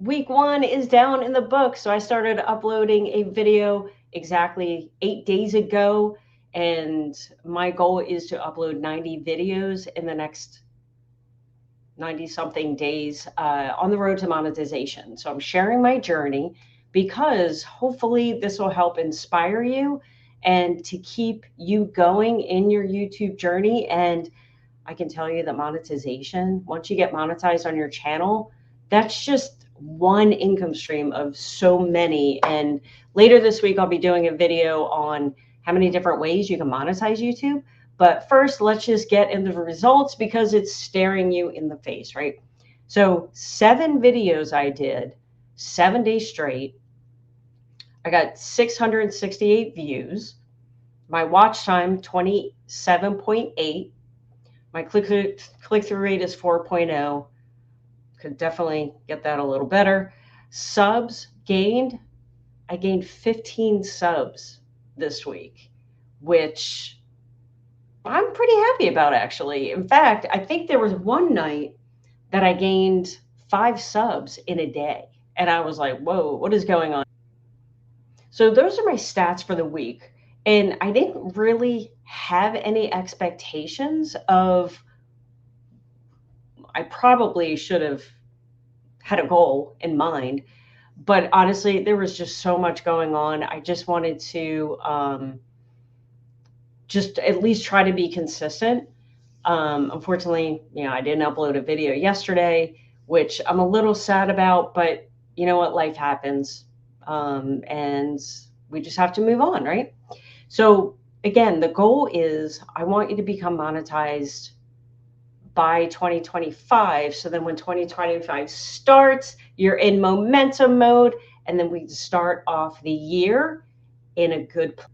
week one is down in the book. So I started uploading a video exactly 8 days ago. And my goal is to upload 90 videos in the next 90 something days on the road to monetization. So I'm sharing my journey because hopefully this will help inspire you and to keep you going in your YouTube journey. And I can tell you that monetization, once you get monetized on your channel, that's just one income stream of so many. And later this week, I'll be doing a video on how many different ways you can monetize YouTube. But first, let's just get into the results because it's staring you in the face, right? So 7 videos I did, 7 days straight. I got 668 views. My watch time, 27.8. My click-through rate is 4.0. Could definitely get that a little better. Subs gained. I gained 15 subs this week, which I'm pretty happy about, actually. In fact, I think there was one night that I gained 5 subs in a day. And I was like, whoa, what is going on? So those are my stats for the week. And I didn't really have any expectations of, I probably should have had a goal in mind, but honestly, there was just so much going on. I just wanted to just at least try to be consistent. Unfortunately, I didn't upload a video yesterday, which I'm a little sad about, but you know what? Life happens. And we just have to move on, right? So, again, the goal is I want you to become monetized by 2025. So then when 2025 starts, you're in momentum mode, and then we start off the year in a good place.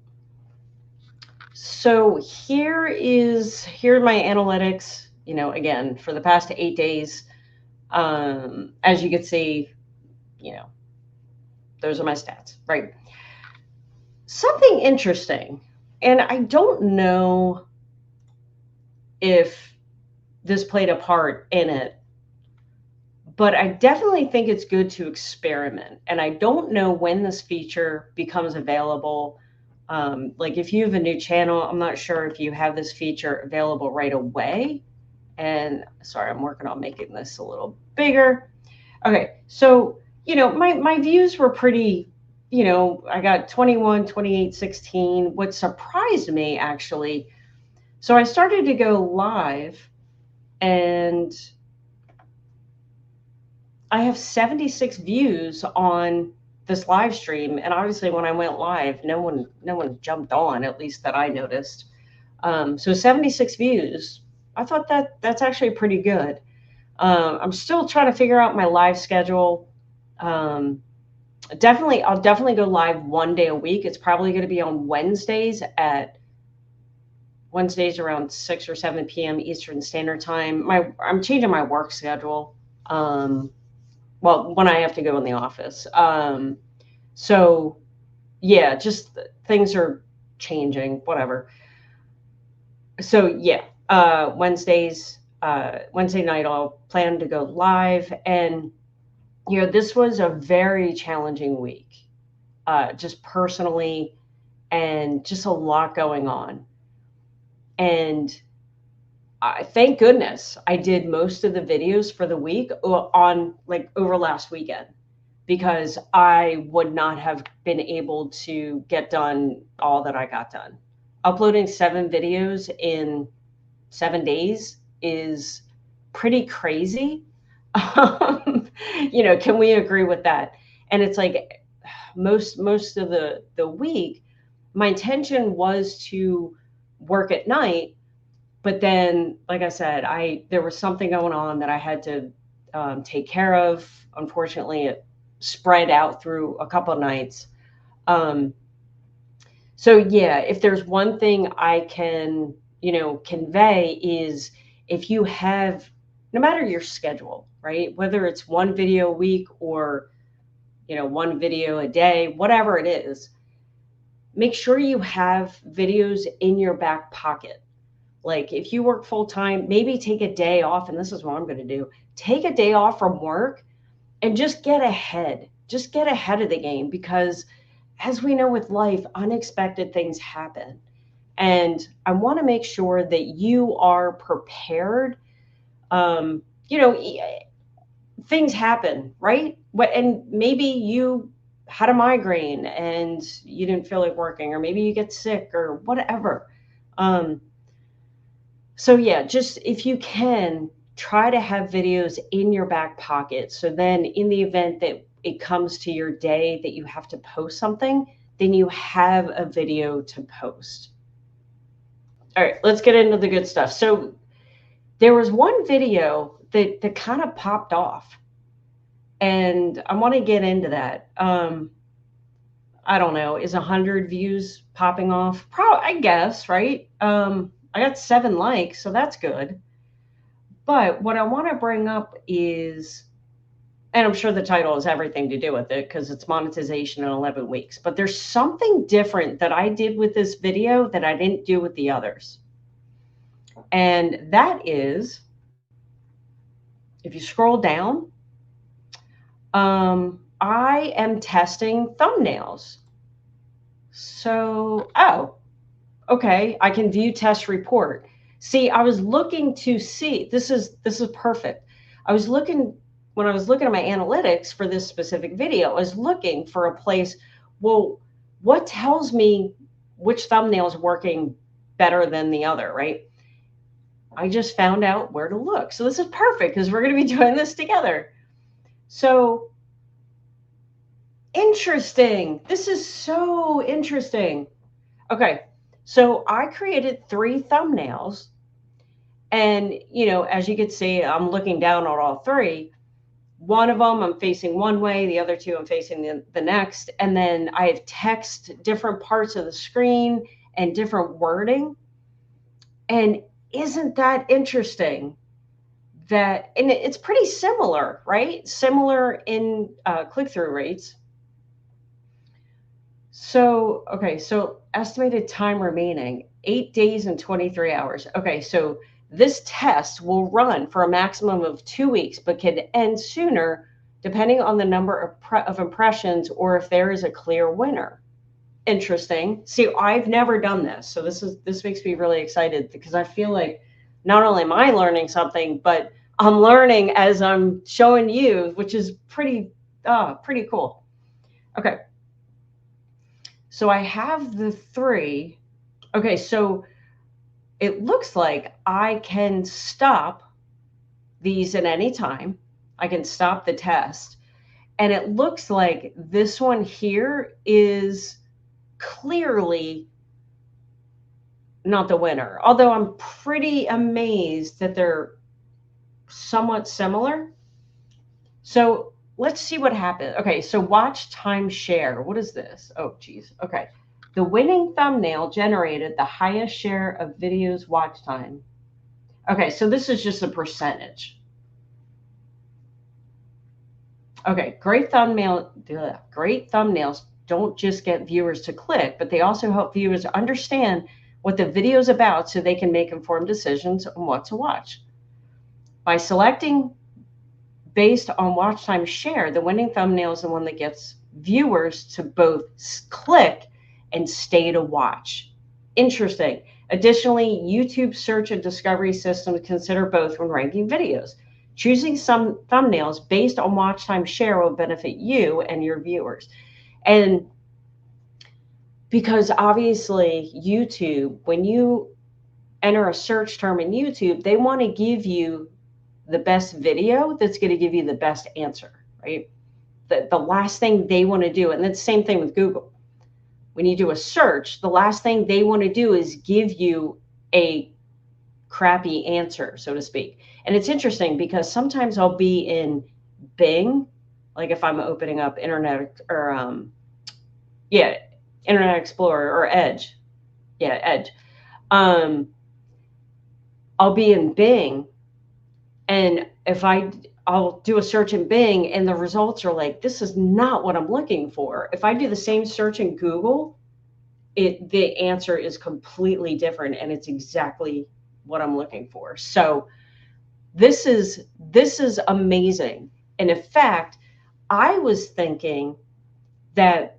So here are my analytics, again, for the past 8 days. As you can see, you know, those are my stats, right? Something interesting, and I don't know if this played a part in it, but I definitely think it's good to experiment. And I don't know when this feature becomes available. Like if you have a new channel, I'm not sure if you have this feature available right away. And sorry, I'm working on making this a little bigger. Okay, so my views were pretty, I got 21, 28, 16. What surprised me actually, so I started to go live, and I have 76 views on this live stream. And obviously when I went live, no one jumped on, at least that I noticed. So 76 views. I thought that's actually pretty good. I'm still trying to figure out my live schedule. I'll definitely go live one day a week. It's probably going to be on Wednesdays around 6 or 7 p.m. Eastern Standard Time. I'm changing my work schedule. Well, when I have to go in the office. So yeah, just things are changing, whatever. So yeah, Wednesday night, I'll plan to go live. And, this was a very challenging week, just personally, and just a lot going on. And thank goodness I did most of the videos for the week on like over last weekend, because I would not have been able to get done all that I got done. Uploading 7 videos in 7 days is pretty crazy. Can we agree with that? And it's like most of the week, my intention was to work at night, but then, like I said, there was something going on that I had to take care of. Unfortunately, it spread out through a couple of nights. So yeah, if there's one thing I can, convey is, if you have, no matter your schedule, right? Whether it's one video a week or, one video a day, whatever it is, make sure you have videos in your back pocket. Like if you work full time, maybe take a day off, and this is what I'm going to do. Take a day off from work and just get ahead. Just get ahead of the game, because as we know with life, unexpected things happen. And I want to make sure that you are prepared. Um, you know, things happen, right? And maybe you had a migraine and you didn't feel like working, or maybe you get sick or whatever. Um, so yeah, just if you can, try to have videos in your back pocket. So then in the event that it comes to your day that you have to post something, then you have a video to post. All right, let's get into the good stuff. So there was one video that kind of popped off, and I want to get into that. I don't know, is 100 views popping off? I guess, right? I got 7 likes, so that's good. But what I want to bring up is, and I'm sure the title has everything to do with it because it's monetization in 11 weeks, but there's something different that I did with this video that I didn't do with the others. And that is, if you scroll down, I am testing thumbnails. So, oh, okay, I can view test report. See, I was looking to see, this is perfect. I was looking, when I was looking at my analytics for this specific video, I was looking for a place, well, what tells me which thumbnail is working better than the other, right? I just found out where to look. So this is perfect because we're going to be doing this together. So interesting. This is so interesting. Okay. So I created 3 thumbnails, and as you can see, I'm looking down on all 3. One of them I'm facing one way, the other 2 I'm facing the next, and then I have text different parts of the screen and different wording. And isn't that interesting? And it's pretty similar, right? Similar in click-through rates. So, okay, so estimated time remaining, 8 days and 23 hours. Okay, so this test will run for a maximum of 2 weeks, but can end sooner depending on the number of impressions or if there is a clear winner. Interesting. See, I've never done this, so this makes me really excited because I feel like not only am I learning something, but I'm learning as I'm showing you, which is pretty cool. Okay. So I have the 3. Okay, so it looks like I can stop these at any time. I can stop the test. And it looks like this one here is clearly not the winner, although I'm pretty amazed that they're somewhat similar. So let's see what happened. Okay, so watch time share. What is this? Oh, geez. Okay. The winning thumbnail generated the highest share of videos watch time. Okay, so this is just a percentage. Okay, great thumbnails don't just get viewers to click, but they also help viewers understand what the video is about so they can make informed decisions on what to watch. By selecting based on watch time share, the winning thumbnail is the one that gets viewers to both click and stay to watch. Interesting. Additionally, YouTube search and discovery systems consider both when ranking videos. Choosing some thumbnails based on watch time share will benefit you and your viewers. And because obviously YouTube, when you enter a search term in YouTube, they want to give you the best video that's going to give you the best answer, right? The last thing they want to do, and that's the same thing with Google. When you do a search, the last thing they want to do is give you a crappy answer, so to speak. And it's interesting because sometimes I'll be in Bing, like if I'm opening up Internet Explorer or Edge. Yeah, Edge. I'll be in Bing, and if I'll do a search in Bing and the results are like, this is not what I'm looking for. If I do the same search in Google, the answer is completely different and it's exactly what I'm looking for. So this is amazing. And in fact, I was thinking that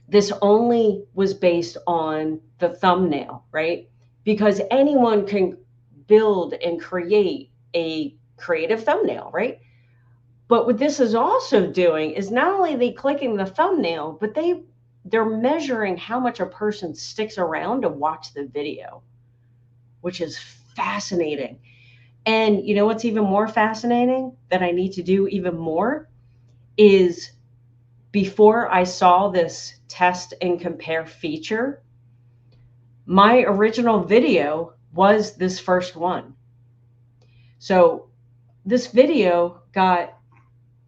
this only was based on the thumbnail, right? Because anyone can build and create a creative thumbnail, right? But what this is also doing is not only they clicking the thumbnail, but they're measuring how much a person sticks around to watch the video, which is fascinating. And you know what's even more fascinating that I need to do even more is, before I saw this test and compare feature, my original video was this first one. So this video got,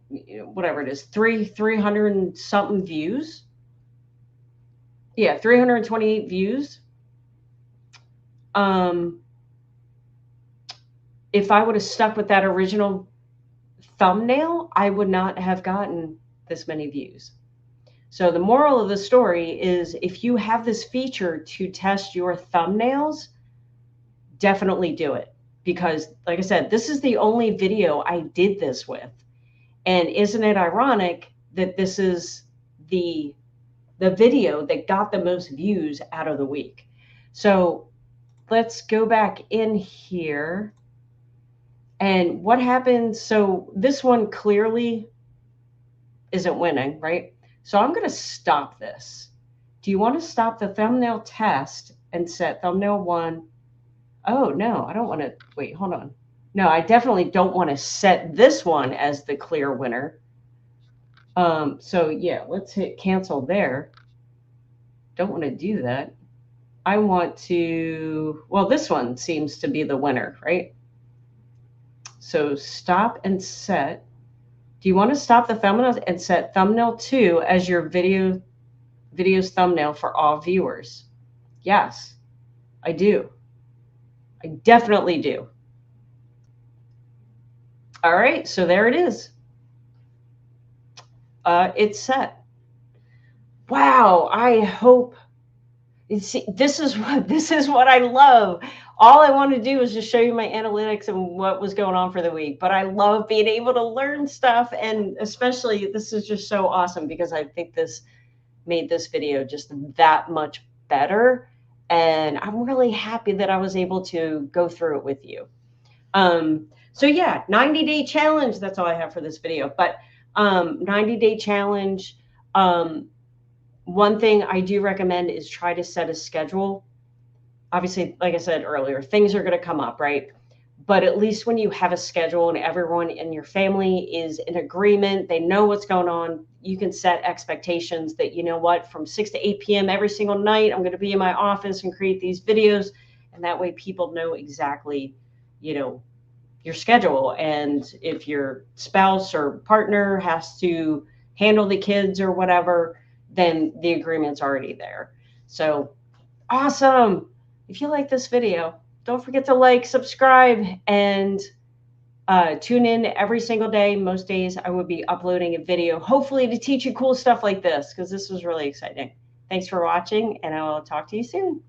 whatever it is, 300 and something views. Yeah, 328 views. If I would have stuck with that original thumbnail, I would not have gotten this many views. So the moral of the story is, if you have this feature to test your thumbnails, definitely do it. Because like I said, this is the only video I did this with. And isn't it ironic that this is the video that got the most views out of the week? So let's go back in here. And what happens? So this one clearly isn't winning, right? So I'm going to stop this. Do you want to stop the thumbnail test and set thumbnail 1? Oh, no, I don't want to. Wait, hold on. No, I definitely don't want to set this one as the clear winner. So yeah, let's hit cancel there. Don't want to do that. I want to, well, this one seems to be the winner, right? So stop and set. Do you want to stop the thumbnail and set thumbnail 2 as your video's thumbnail for all viewers? Yes, I do. I definitely do. All right, so there it is. It's set. Wow, I hope. See, this is what I love. All I want to do is just show you my analytics and what was going on for the week. But I love being able to learn stuff, and especially this is just so awesome because I think this made this video just that much better. And I'm really happy that I was able to go through it with you. So yeah, 90-day challenge. That's all I have for this video. But 90-day challenge. One thing I do recommend is try to set a schedule. Obviously, like I said earlier, things are going to come up, right? But at least when you have a schedule and everyone in your family is in agreement, they know what's going on, you can set expectations that, you know what, from 6 to 8 p.m. every single night, I'm going to be in my office and create these videos. And that way people know exactly, your schedule. And if your spouse or partner has to handle the kids or whatever, then the agreement's already there. So awesome. If you like this video, don't forget to like, subscribe, and tune in every single day. Most days I will be uploading a video, hopefully to teach you cool stuff like this, because this was really exciting. Thanks for watching, and I will talk to you soon.